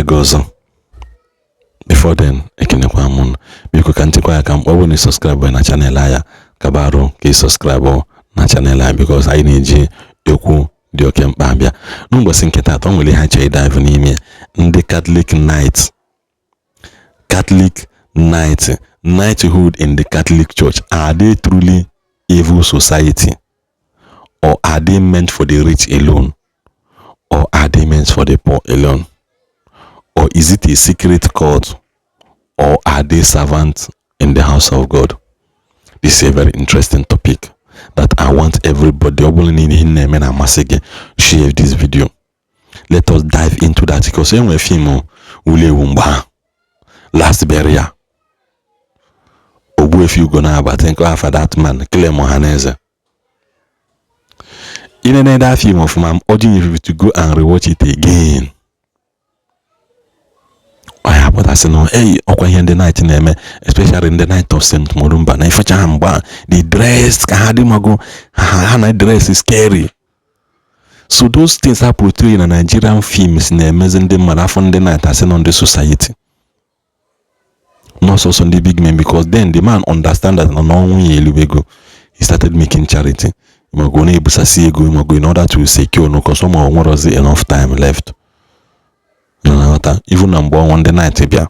goes on. Before then, ekenekwa mun. Biko kantikwa ya kam obo ni subscribe na channel aya kabaro ki subscribe na channel aya because I need ekwu dị oke mkpa abịa. N'ụbọchị nke taata nwere ha chọrọ dive n'ime ndị Catholic knighthood in the Catholic Church. Are they truly evil society, or are they meant for the rich alone, or are they meant for the poor alone, or is it a secret cult, or are they servants in the house of God? This is a very interesting topic that I want everybody share this video. Let us dive into that because when we film last burial Obu, if you gonna but think after that man Kile Mohaneze in another film of I'm urging you to go and rewatch it again. I have what I say no, hey, in the night name, especially in the night of Saint Mulumba. Na ifacha hamba, the dress, kahadimago, hana dress is scary. So those things are portrayed in a Nigerian films in the amazing marathon the night as on the society. Not so on the big men, because then the man understand that he started making charity. In order to secure no because someone was enough time left. Even number one the night bia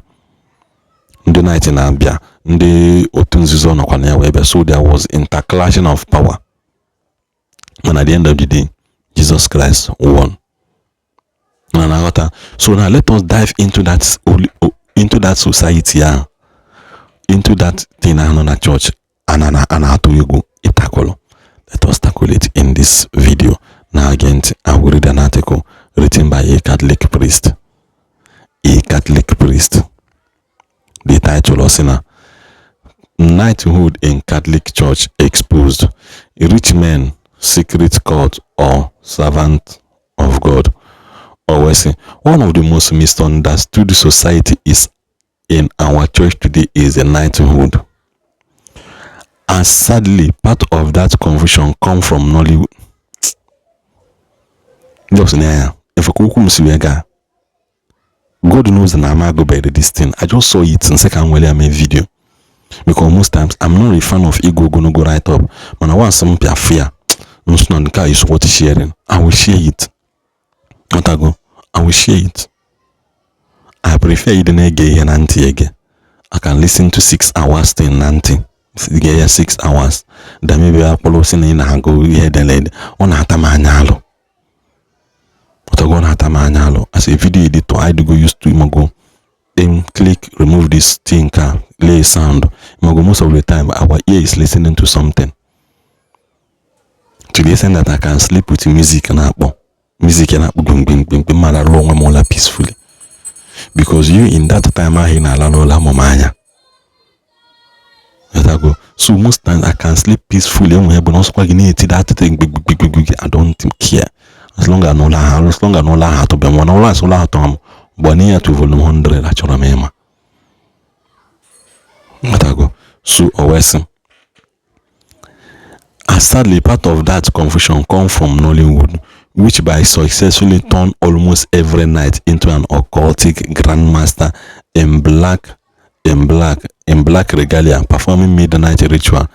the night in Abia the otunzizo no kwana webe, so there was interclashing of power, and at the end of the day Jesus Christ won. So now let us dive into that society, into that thing on a church and let us tackle it in this video. Now again I will read an article written by a Catholic priest. The title was Knighthood in Catholic Church Exposed. Rich men, secret cult, or servant of God. Always one of the most misunderstood society is in our church today is the knighthood. And sadly, part of that confusion come from Nollywood. God knows that I'm going to buy this thing. I just saw it in second way I made video. Because most times I'm not a fan of Igbo gonna go right up. When I want some fear, no sooner the car is worth sharing. I will share it. I will share it. I prefer it than again and anti-again. I can listen to 6 hours to nanti. 6 hours. Then maybe I follow in and go here the lead on Hatamanyalo. As a video editor, I do go use to go then click remove this thing, lay sound. Most of the time our ear is listening to something. To the extent that I can sleep with music and more peacefully. Because you in that time so most times I can sleep peacefully I don't care. As long as I know how to be one or less, Bonia to volume 100 at Choramema. So, sadly, part of that confusion come from Nollywood, which by successfully turned almost every night into an occultic grandmaster in black regalia, performing midnight ritual.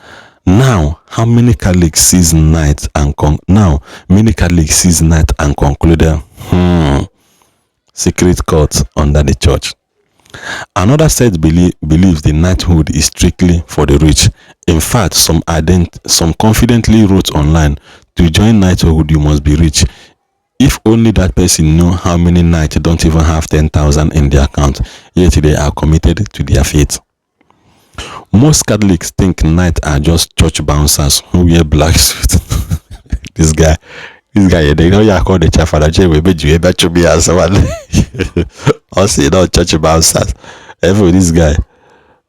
Now, how many Catholics sees night and concluded secret cult under the church. Another set believes the knighthood is strictly for the rich. In fact, some confidently wrote online, to join knighthood you must be rich. If only that person know how many knights don't even have 10,000 in their account, yet they are committed to their faith. Most Catholics think knights are just church bouncers who wear black suits. This guy, they know you call the church father. We bet you ever to be as one. I say no church bouncers. Every this guy,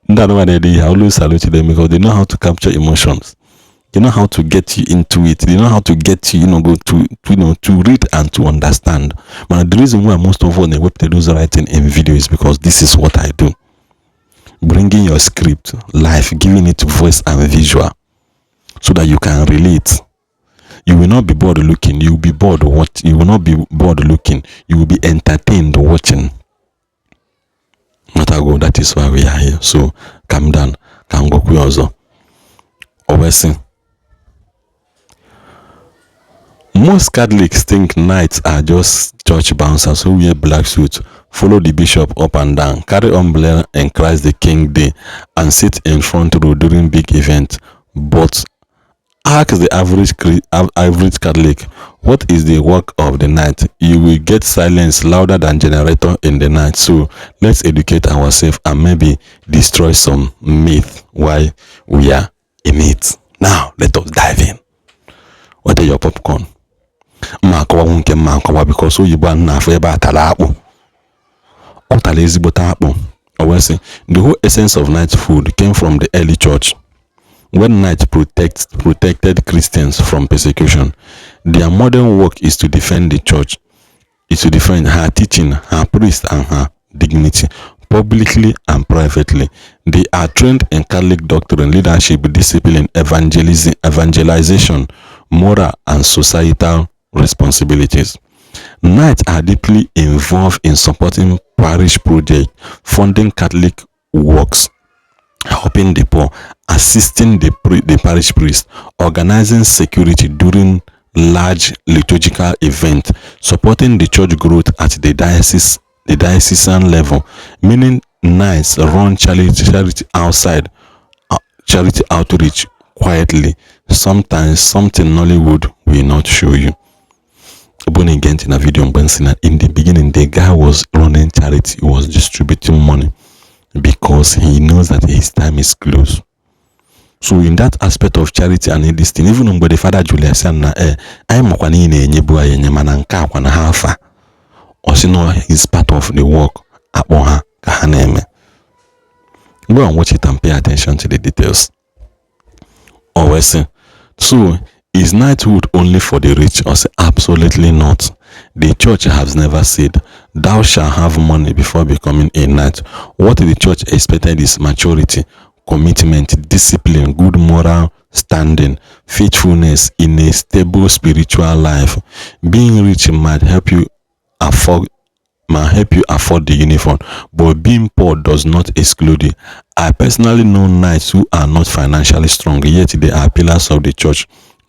that one they always salute them because they know how to capture emotions. They know how to get you into it. They know how to get you, to read and to understand. But the reason why most of all they what they do is writing in video is because this is what I do. Bringing your script live, giving it voice and visual so that you can relate. You will not be bored looking, you will be bored watching. You will not be bored looking, you will be entertained watching. Not ago, that is why we are here. So calm down. Can go also. Obviously, most Catholics think knights are just church bouncers who wear black suits, follow the bishop up and down, carry umbrella and Christ the King Day, and sit in front row during big events. But ask the average Catholic, what is the work of the night? You will get silence louder than generator in the night. So let's educate ourselves and maybe destroy some myth while we are in it. Now let us dive in. What are your popcorn? Because oyibo na afọ ebe atara akpụ ọ tara ezigbote akpụ. The whole essence of night food came from the early church. When knights protected Christians from persecution, their modern work is to defend the church, is to defend her teaching, her priest, and her dignity, publicly and privately. They are trained in Catholic doctrine, leadership, discipline, evangelization, moral, and societal responsibilities. Knights are deeply involved in supporting parish projects, funding Catholic works, helping the poor, assisting the parish priest, organizing security during large liturgical events, supporting the church growth at the diocesan level, meaning knights run charity outreach quietly, sometimes something Nollywood will not show you. Again in a video in the beginning, the guy was running charity, he was distributing money because he knows that his time is close. So in that aspect of charity and this thing, even when the Father Julius said na I'm half or he's part of the work. Go and watch it and pay attention to the details. So is knighthood only for the rich? Or say absolutely not. The church has never said thou shalt have money before becoming a knight. What the church expected is maturity, commitment, discipline, good moral standing, faithfulness in a stable spiritual life. Being rich might help you afford the uniform, but being poor does not exclude it. I personally know knights who are not financially strong, yet they are pillars of the church,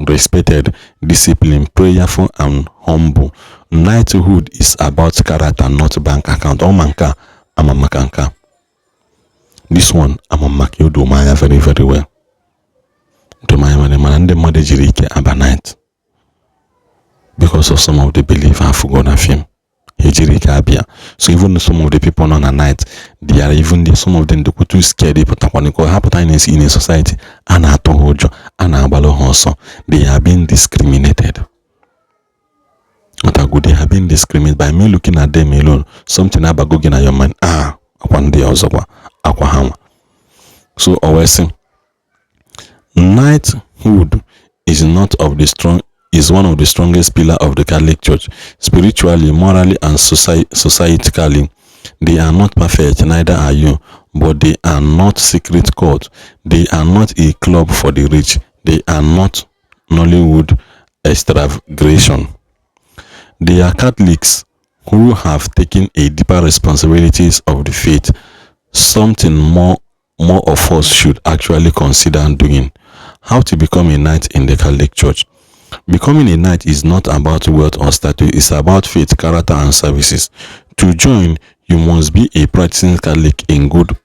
respected, disciplined, prayerful, and humble. Knighthood is about character, not bank account. Oh manka, I'm a makanka. This one, I'm a makio do Maya very, very well. Do Maya and the mother jirike aba night. Because of some of the belief I've forgotten of him. So even some of the people on a night, they are even some of them they too scared. They in a society and they are being discriminated. They have been discriminated by me looking at them alone. Something about going at your mind. So always knighthood is one of the strongest pillars of the Catholic Church, spiritually, morally, and societally. They are not perfect, neither are you, but they are not secret court. They are not a club for the rich. They are not Nollywood extravagation. They are Catholics who have taken a deeper responsibilities of the faith, something more of us should actually consider doing. How to become a knight in the Catholic Church. Becoming a knight is not about wealth or status, it's about faith, character, and services. To join, you must be a practicing Catholic in good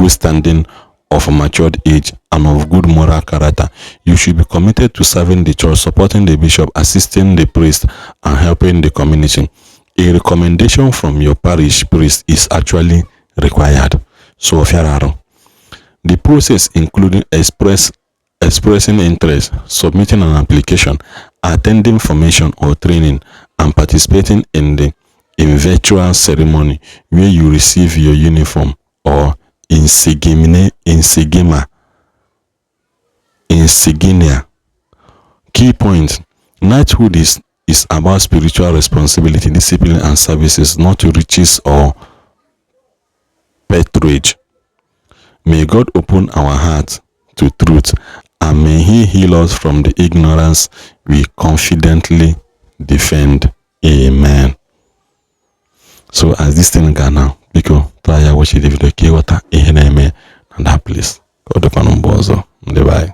standing, of matured age, and of good moral character. You should be committed to serving the church, supporting the bishop, assisting the priest, and helping the community. A recommendation from your parish priest is actually required. So, the process including expressing interest, submitting an application, attending formation or training, and participating in the virtual ceremony where you receive your uniform or insignia. Key point: knighthood is about spiritual responsibility, discipline, and services, not riches or patronage. May God open our hearts to truth, and may He heal us from the ignorance we confidently defend. Amen. So as this thing go now, because try ya watch the video ka ịghọta ihe na-eme na that place. Ka ọ dịkwanụ mgbe ọzọ ndị be anyị.